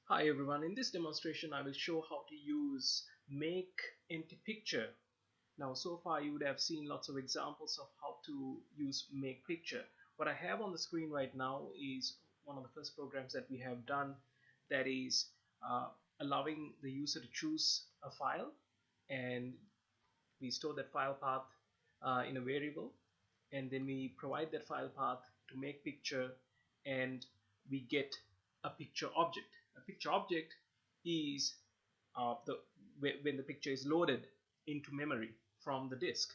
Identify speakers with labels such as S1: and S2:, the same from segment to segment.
S1: Hi everyone, in this demonstration I will show how to use makeEmptyPicture. Now so far you would have seen lots of examples of how to use makePicture. What I have on the screen right now is one of the first programs that we have done, that is allowing the user to choose a file, and we store that file path in a variable, and then we provide that file path to makePicture, and we get a picture object. A picture object is when the picture is loaded into memory from the disk,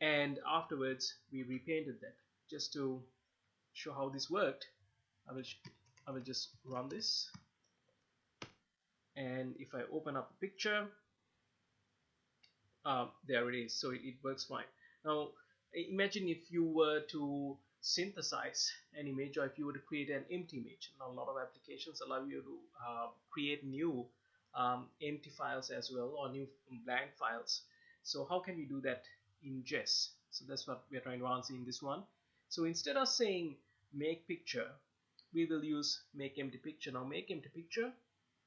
S1: and afterwards we repainted that. Just to show how this worked, I will just run this, and if I open up the picture, there it is. So it works fine. Now imagine if you were to synthesize an image, or if you were to create an empty image. Now a lot of applications allow you to create new empty files as well, or new blank files. So how can we do that in JES? So that's what we're trying to answer in this one. So instead of saying make picture, we will use makeEmptyPicture. Now makeEmptyPicture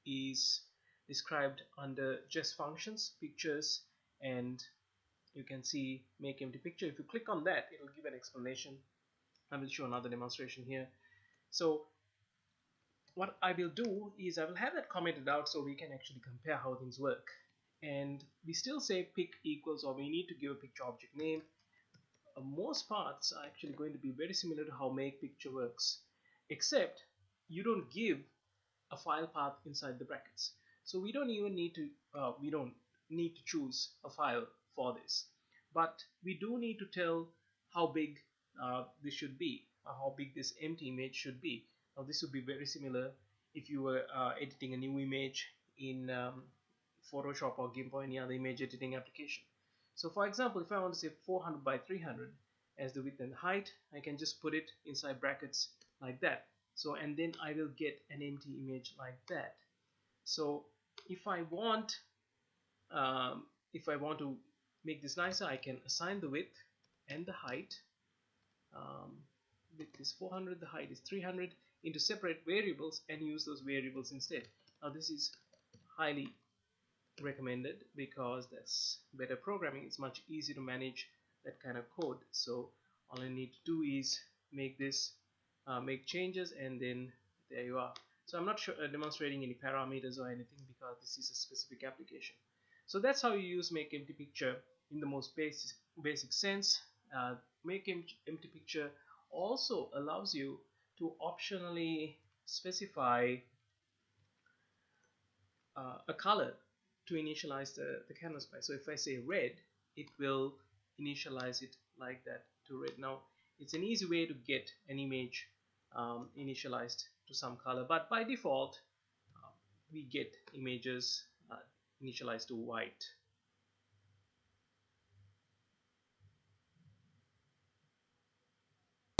S1: is described under JES functions, pictures, and you can see makeEmptyPicture. If you click on that, it will give an explanation. I will show another demonstration here. So what I will do is I will have that commented out so we can actually compare how things work. And we still say pic equals, or we need to give a picture object name. Most parts are actually going to be very similar to how makePicture works, except you don't give a file path inside the brackets. So we don't even need to choose a file for this, but we do need to tell how big this should be, how big this empty image should be. Now this would be very similar if you were editing a new image in Photoshop or GIMP or any other image editing application. So for example, if I want to say 400 by 300 as the width and height, I can just put it inside brackets like that. So, and then I will get an empty image like that. So if I want to make this nicer, I can assign the width and the height. Width is 400, the height is 300, into separate variables, and use those variables instead. Now this is highly recommended because that's better programming. It's much easier to manage that kind of code. So all I need to do is make this make changes, and then there you are. So I'm not demonstrating any parameters or anything because this is a specific application. So that's how you use makeEmptyPicture in the most basic sense. makeEmptyPicture also allows you to optionally specify a color to initialize the canvas by. So if I say red, it will initialize it like that to red. Now it's an easy way to get an image initialized to some color, but by default we get images initialized to white.